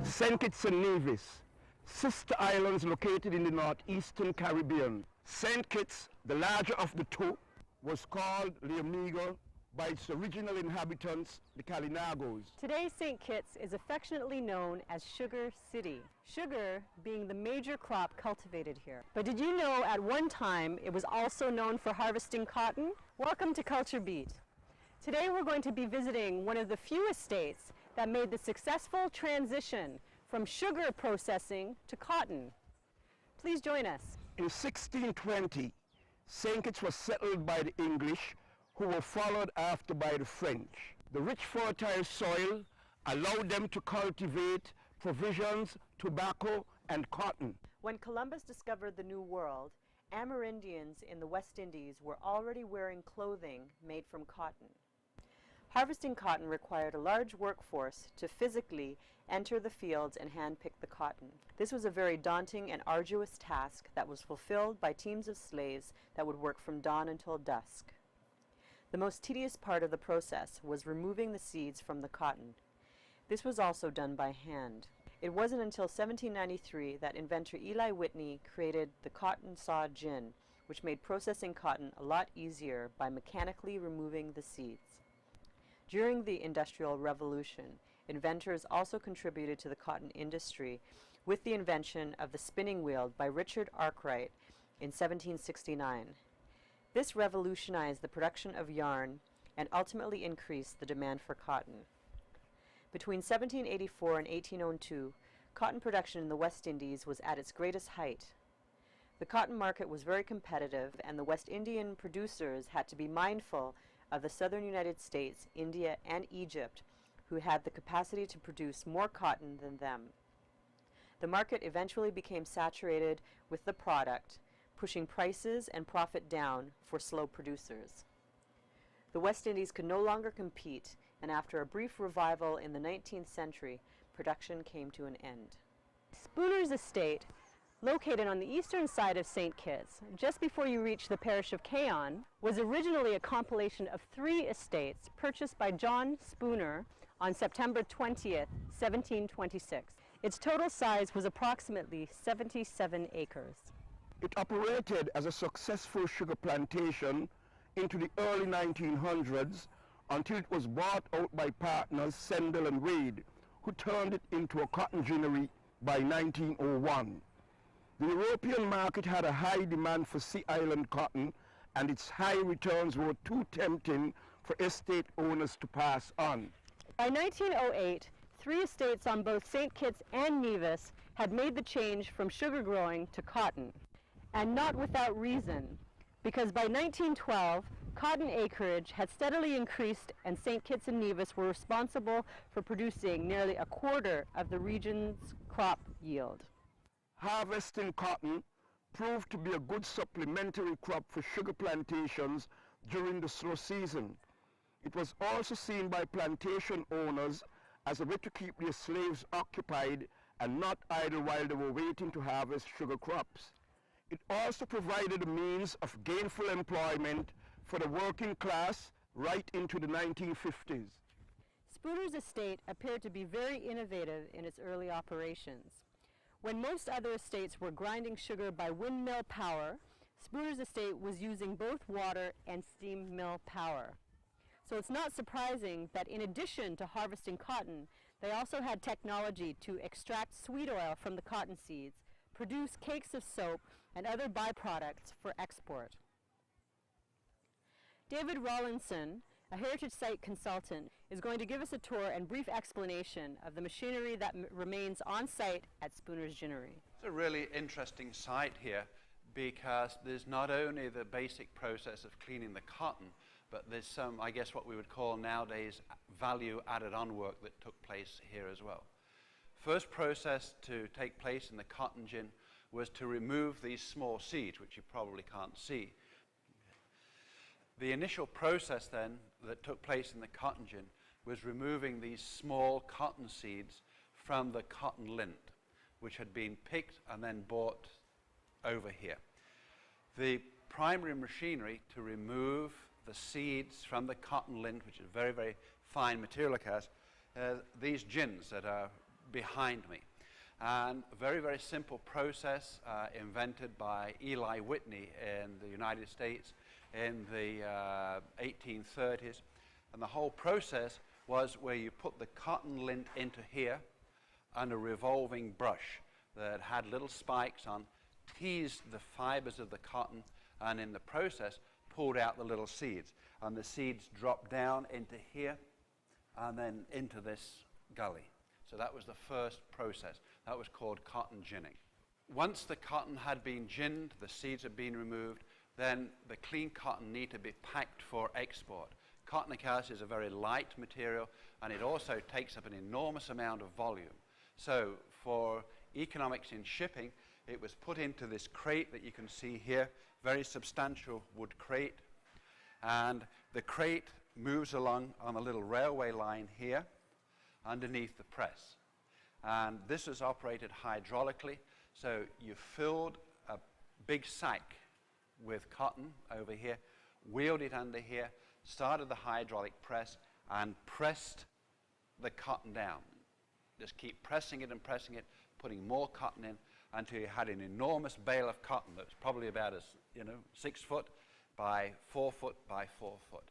St. Kitts-Nevis, sister islands located in the northeastern Caribbean. St. Kitts, the larger of the two, was called Leomigo by its original inhabitants, the Kalinagos. Today, St. Kitts is affectionately known as Sugar City, sugar being the major crop cultivated here. But did you know at one time it was also known for harvesting cotton? Welcome to Culture Beat. Today we're going to be visiting one of the few estates that made the successful transition from sugar processing to cotton. Please join us. In 1620, St. Kitts was settled by the English, who were followed after by the French. The rich fertile soil allowed them to cultivate provisions, tobacco, and cotton. When Columbus discovered the New World, Amerindians in the West Indies were already wearing clothing made from cotton. Harvesting cotton required a large workforce to physically enter the fields and handpick the cotton. This was a very daunting and arduous task that was fulfilled by teams of slaves that would work from dawn until dusk. The most tedious part of the process was removing the seeds from the cotton. This was also done by hand. It wasn't until 1793 that inventor Eli Whitney created the cotton saw gin, which made processing cotton a lot easier by mechanically removing the seeds. During the Industrial Revolution, inventors also contributed to the cotton industry with the invention of the spinning wheel by Richard Arkwright in 1769. This revolutionized the production of yarn and ultimately increased the demand for cotton. Between 1784 and 1802, cotton production in the West Indies was at its greatest height. The cotton market was very competitive, and the West Indian producers had to be mindful of the southern United States, India, and Egypt, who had the capacity to produce more cotton than them. The market eventually became saturated with the product, pushing prices and profit down for slow producers. The West Indies could no longer compete, and after a brief revival in the 19th century, production came to an end. Spooner'S estate, located on the eastern side of St. Kitts, just before you reach the parish of Cayon, was originally a compilation of 3 estates purchased by John Spooner on September 20th, 1726. Its total size was approximately 77 acres. It operated as a successful sugar plantation into the early 1900s until it was bought out by partners Sendell and Wade, who turned it into a cotton ginnery by 1901. The European market had a high demand for Sea Island cotton, and its high returns were too tempting for estate owners to pass on. By 1908, 3 estates on both St. Kitts and Nevis had made the change from sugar growing to cotton. And not without reason, because by 1912, cotton acreage had steadily increased, and St. Kitts and Nevis were responsible for producing nearly a quarter of the region's crop yield. Harvesting cotton proved to be a good supplementary crop for sugar plantations during the slow season. It was also seen by plantation owners as a way to keep their slaves occupied and not idle while they were waiting to harvest sugar crops. It also provided a means of gainful employment for the working class right into the 1950s. Spooner'S estate appeared to be very innovative in its early operations. When most other estates were grinding sugar by windmill power, Spooner'S estate was using both water and steam mill power. So it's not surprising that in addition to harvesting cotton, they also had technology to extract sweet oil from the cotton seeds, produce cakes of soap, and other byproducts for export. David Rawlinson, a heritage site consultant, is going to give us a tour and brief explanation of the machinery that remains on site at Spooner'S Ginnery. It's a really interesting site here because there's not only the basic process of cleaning the cotton, but there's some, I guess what we would call nowadays, value added on work that took place here as well. First process to take place in the cotton gin was to remove these small seeds, which you probably can't see. The initial process then that took place in the cotton gin was removing these small cotton seeds from the cotton lint, which had been picked and then brought over here. The primary machinery to remove the seeds from the cotton lint, which is very, very fine material, these gins that are behind me. And a very, very simple process invented by Eli Whitney in the United States in the 1830s. And the whole process was where you put the cotton lint into here and a revolving brush that had little spikes on, teased the fibers of the cotton, and in the process pulled out the little seeds. And the seeds dropped down into here and then into this gully. So that was the first process. That was called cotton ginning. Once the cotton had been ginned, the seeds had been removed, then the clean cotton needed to be packed for export. Cotton, of course, is a very light material, and it also takes up an enormous amount of volume. So for economics in shipping, it was put into this crate that you can see here, very substantial wood crate. And the crate moves along on a little railway line here underneath the press. And this is operated hydraulically. So you filled a big sack with cotton over here, wheeled it under here, started the hydraulic press, and pressed the cotton down. Just keep pressing it and pressing it, putting more cotton in until you had an enormous bale of cotton that was probably about 6 foot by 4 foot by 4 foot.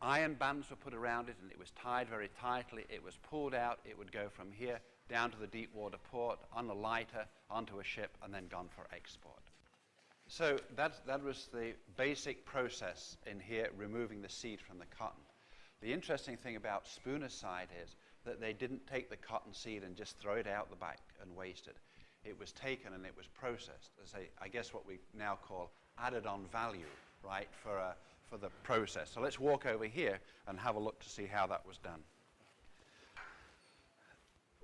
Iron bands were put around it, and it was tied very tightly. It was pulled out. It would go from here down to the deep water port, on a lighter, onto a ship, and then gone for export. So that was the basic process in here, removing the seed from the cotton. The interesting thing about Spooner's side is that they didn't take the cotton seed and just throw it out the back and waste it. It was taken and it was processed as I guess what we now call added on value, right, for the process. So let's walk over here and have a look to see how that was done.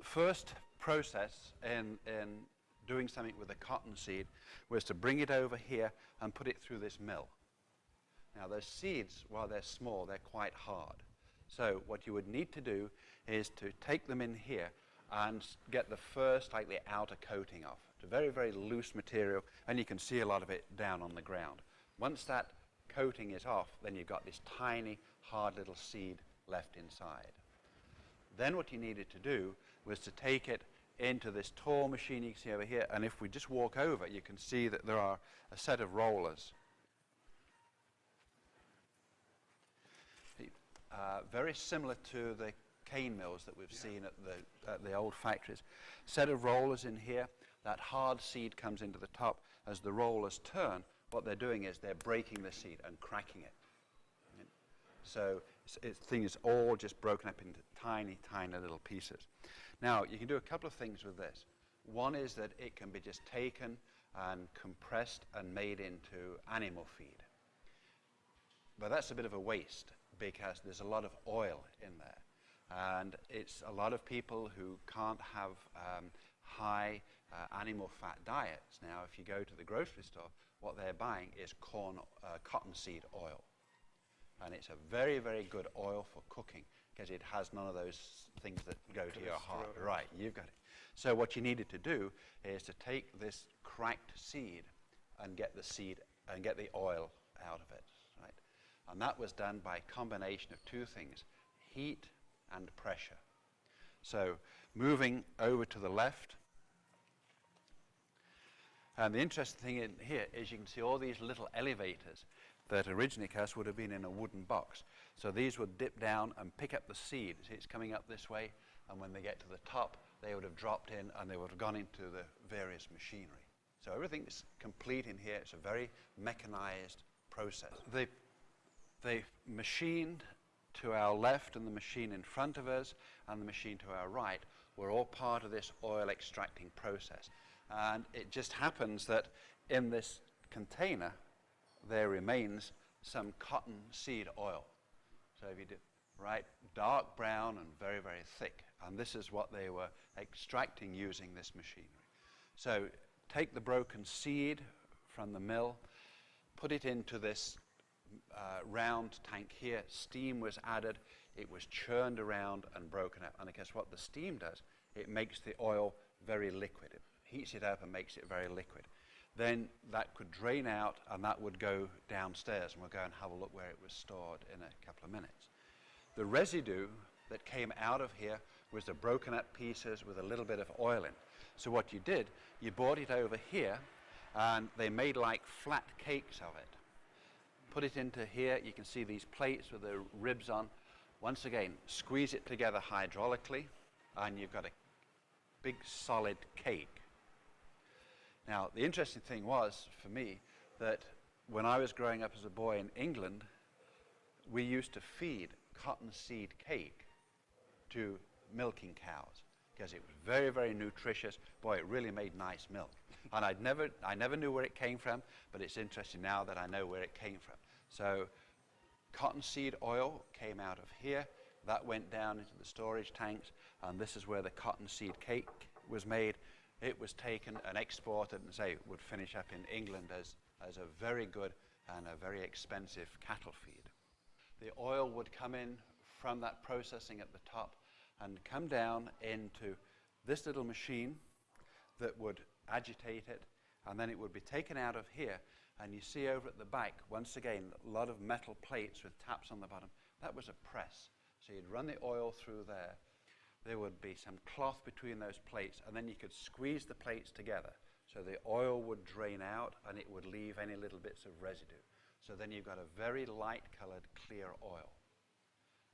First process in doing something with the cotton seed was to bring it over here and put it through this mill. Now those seeds, while they're small, they're quite hard. So what you would need to do is to take them in here and get the first, like the outer coating off. It's a very, very loose material, and you can see a lot of it down on the ground. Once that coating is off, then you've got this tiny, hard little seed left inside. Then what you needed to do was to take it into this tall machine you can see over here, and if we just walk over, you can see that there are a set of rollers. Very similar to the cane mills that we've seen at the old factories. Set of rollers in here. That hard seed comes into the top. As the rollers turn, what they're doing is they're breaking the seed and cracking it. So the thing is all just broken up into tiny, tiny little pieces. Now, you can do a couple of things with this. One is that it can be just taken and compressed and made into animal feed. But that's a bit of a waste because there's a lot of oil in there. And it's a lot of people who can't have high animal fat diets. Now, if you go to the grocery store, what they're buying is cottonseed oil. And it's a very, very good oil for cooking because it has none of those things that go to your heart. Right, you've got it. So what you needed to do is to take this cracked seed and get the oil out of it. Right? And that was done by a combination of two things, heat and pressure. So moving over to the left, and the interesting thing in here is you can see all these little elevators that originally, of course, would have been in a wooden box. So these would dip down and pick up the seed. See, it's coming up this way, and when they get to the top, they would have dropped in and they would have gone into the various machinery. So everything's complete in here. It's a very mechanized process. The machine to our left and the machine in front of us and the machine to our right were all part of this oil extracting process. And it just happens that in this container there remains some cotton seed oil. So if you do, right, dark brown and very, very thick. And this is what they were extracting using this machinery. So take the broken seed from the mill, put it into this round tank here. Steam was added. It was churned around and broken up. And I guess what the steam does, it makes the oil very liquid. It heats it up and makes it very liquid. Then that could drain out and that would go downstairs, and we'll go and have a look where it was stored in a couple of minutes. The residue that came out of here was the broken up pieces with a little bit of oil in. So what you did, you brought it over here, and they made like flat cakes of it. Put it into here, you can see these plates with the ribs on. Once again, squeeze it together hydraulically, and you've got a big solid cake. Now, the interesting thing was, for me, that when I was growing up as a boy in England, we used to feed cottonseed cake to milking cows because it was very, very nutritious. Boy, it really made nice milk. And I never knew where it came from, but it's interesting now that I know where it came from. So cottonseed oil came out of here. That went down into the storage tanks, and this is where the cottonseed cake was made. It was taken and exported and say would finish up in England as a very good and a very expensive cattle feed. The oil would come in from that processing at the top and come down into this little machine that would agitate it, and then it would be taken out of here. And you see over at the back, once again, a lot of metal plates with taps on the bottom. That was a press. So you'd run the oil through there. There would be some cloth between those plates, and then you could squeeze the plates together. So the oil would drain out, and it would leave any little bits of residue. So then you've got a very light-colored, clear oil.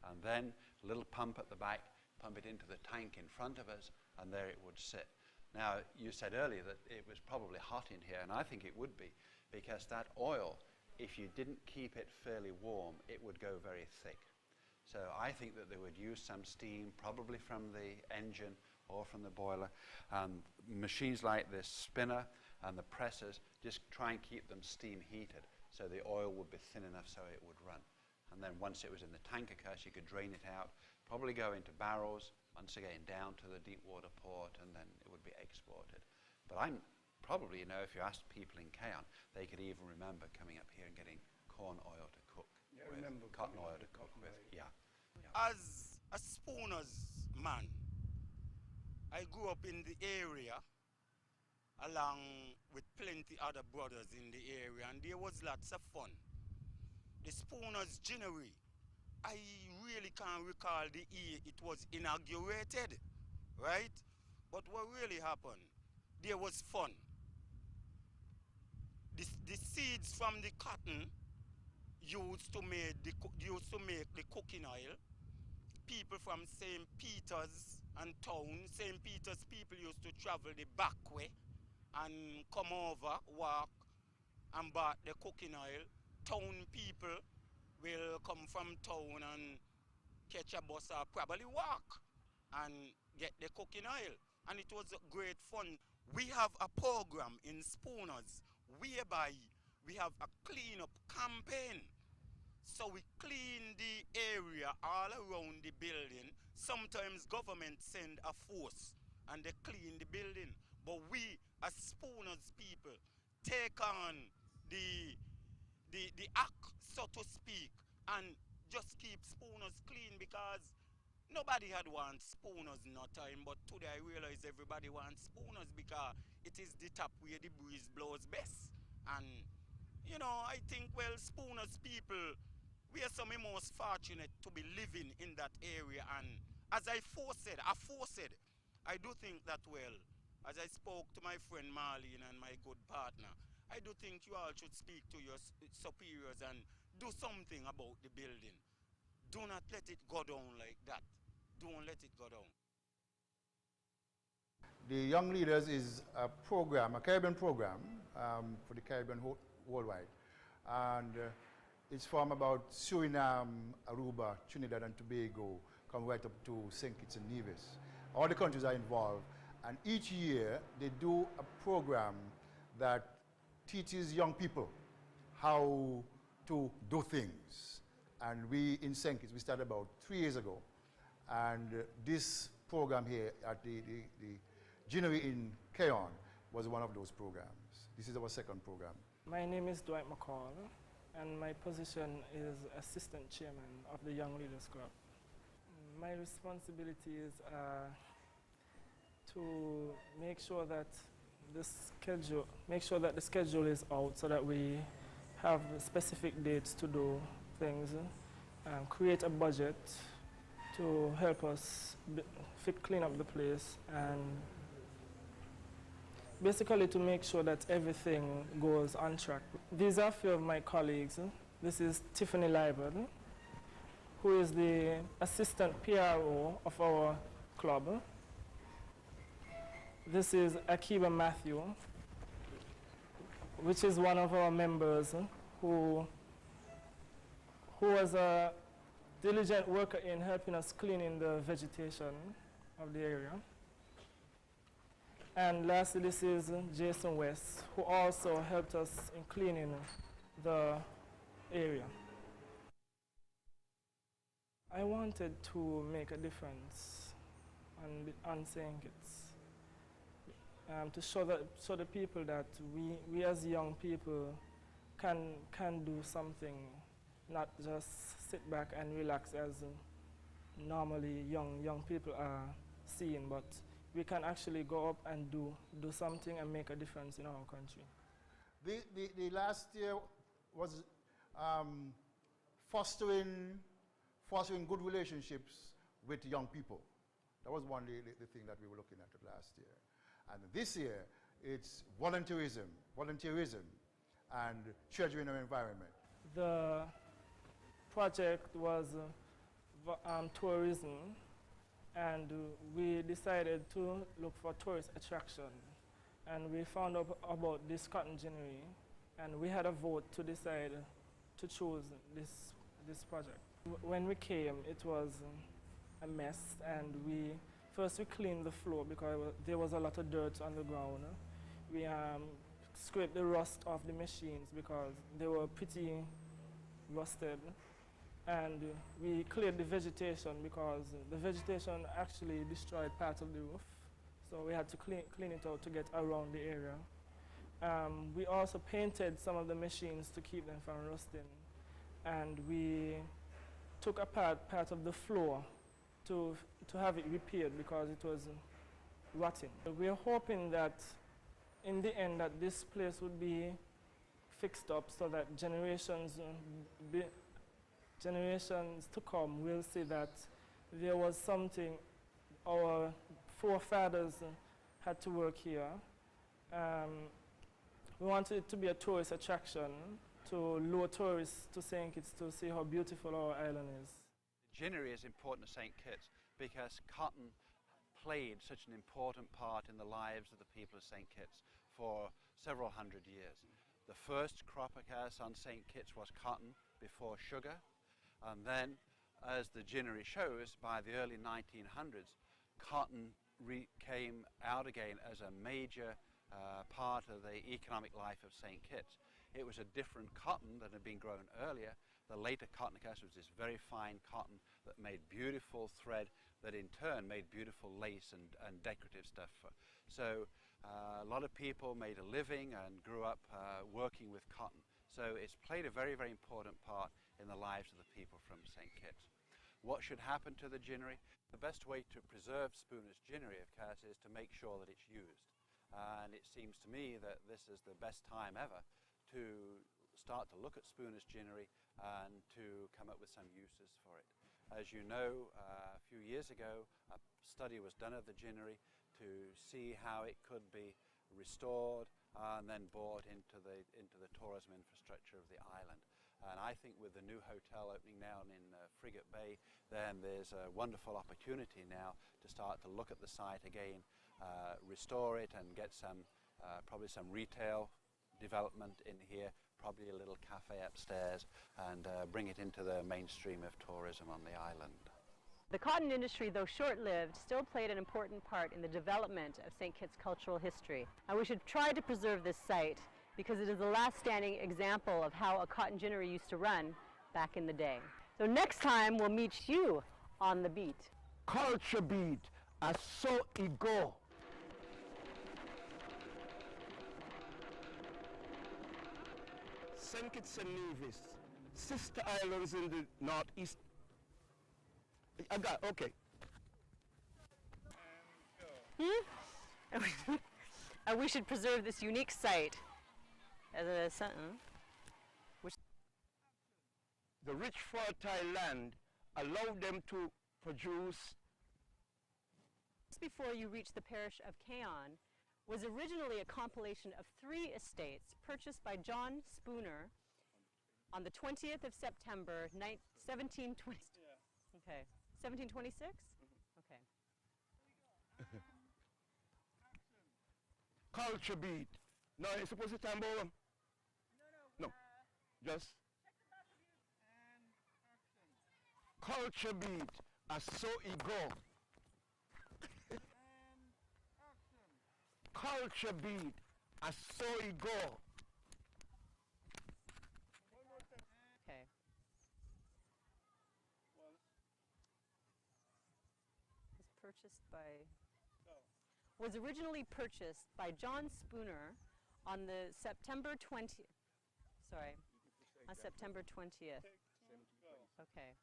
And then a little pump at the back, pump it into the tank in front of us, and there it would sit. Now, you said earlier that it was probably hot in here, and I think it would be, because that oil, if you didn't keep it fairly warm, it would go very thick. So I think that they would use some steam, probably from the engine or from the boiler. Machines like this spinner and the pressers just try and keep them steam heated, so the oil would be thin enough so it would run. And then once it was in the tanker case, you could drain it out, probably go into barrels, once again down to the deep water port, and then it would be exported. But I'm probably, if you asked people in Cairn, they could even remember coming up here and getting corn oil to cook with, cotton oil to cook with. Yeah. As a Spooner'S man, I grew up in the area along with plenty other brothers in the area, and there was lots of fun. The Spooner'S Ginnery, I really can't recall the year it was inaugurated, right? But what really happened, there was fun. The seeds from the cotton used to make the cooking oil. People from St. Peter's and town, St. Peter's people used to travel the back way and come over, walk and bought the cooking oil. Town people will come from town and catch a bus or probably walk and get the cooking oil. And it was great fun. We have a program in Spooner'S whereby we have a clean-up campaign. So we clean the area all around the building. Sometimes government send a force and they clean the building. But we, as Spooner'S people, take on the act, so to speak, and just keep Spooner'S clean, because nobody had want Spooner'S no time, but today I realize everybody wants Spooner'S because it is the top where the breeze blows best. And I think, well, Spooner'S people, we are some of the most fortunate to be living in that area. And as I foresaid, I do think that, well, as I spoke to my friend Marlene and my good partner, I do think you all should speak to your superiors and do something about the building. Do not let it go down like that. Don't let it go down. The Young Leaders is a program, a Caribbean program for the Caribbean worldwide. And it's from about Suriname, Aruba, Trinidad and Tobago, come right up to St. Kitts-Nevis. All the countries are involved. And each year they do a program that teaches young people how to do things. And we in St. Kitts, we started about 3 years ago. And this program here at the Ginnery in Cairn was one of those programs. This is our second program. My name is Dwight McCall, and my position is Assistant Chairman of the Young Leaders Club. My responsibility is to make sure that the schedule is out so that we have specific dates to do things, create a budget, to help us clean up the place and basically to make sure that everything goes on track. These are a few of my colleagues. This is Tiffany Liebert, who is the assistant PRO of our club. This is Akiba Matthew, which is one of our members who was a diligent worker in helping us cleaning the vegetation of the area. And lastly, this is Jason West, who also helped us in cleaning the area. I wanted to make a difference on St. Kitts, to show the people that we as young people can do something, not just sit back and relax as normally young people are seeing, but we can actually go up and do something and make a difference in our country. The last year was fostering good relationships with young people. That was one the thing that we were looking at last year. And this year, it's volunteerism and treasuring our environment. The project was tourism, and we decided to look for tourist attraction. And we found out about this cotton ginnery, and we had a vote to decide to choose this project. When we came, it was a mess, and first we cleaned the floor because there was a lot of dirt on the ground. We scraped the rust off the machines because they were pretty rusted. And we cleared the vegetation because the vegetation actually destroyed part of the roof. So we had to clean it out to get around the area. We also painted some of the machines to keep them from rusting. And we took apart part of the floor to have it repaired because it was rotting. We are hoping that in the end that this place would be fixed up so that generations to come will see that there was something our forefathers had to work here. We wanted it to be a tourist attraction to lure tourists to St. Kitts to see how beautiful our island is. Ginnery is important to St. Kitts because cotton played such an important part in the lives of the people of St. Kitts for several hundred years. The first crop, of course, on St. Kitts was cotton before sugar. And then, as the ginnery shows, by the early 1900s, cotton came out again as a major part of the economic life of St. Kitts. It was a different cotton that had been grown earlier. The later cotton, of course, was this very fine cotton that made beautiful thread that in turn made beautiful lace and decorative stuff. So a lot of people made a living and grew up working with cotton. So it's played a very, very important part in the lives of the people from St. Kitts. What should happen to the ginnery? The best way to preserve Spooner'S ginnery, of course, is to make sure that it's used. And it seems to me that this is the best time ever to start to look at Spooner'S ginnery and to come up with some uses for it. As you know, a few years ago, a study was done of the ginnery to see how it could be restored and then brought into the tourism infrastructure of the island. And I think with the new hotel opening now in Frigate Bay, then there's a wonderful opportunity now to start to look at the site again, restore it and get some, probably some retail development in here, probably a little cafe upstairs, and bring it into the mainstream of tourism on the island. The cotton industry, though short-lived, still played an important part in the development of St. Kitts' cultural history. And we should try to preserve this site because it is the last standing example of how a cotton ginnery used to run back in the day. So next time we'll meet you on the beat. Culture beat, a so ego. St. Kitts-Nevis, sister islands in the northeast. I got, okay. And we should preserve this unique site as a sentence. The rich fertile land allowed them to produced. Just before you reach the parish of Caon was originally a compilation of 3 estates purchased by John Spooner on the 20th of September, 1720. Okay, 1726? Okay. Culture beat. No, you're supposed to time over? No. Just. Culture beat. A so e go. Culture beat. A so e go. Okay. Was purchased by. Was originally purchased by John Spooner on the September 20th. Sorry, on September 20th. Okay.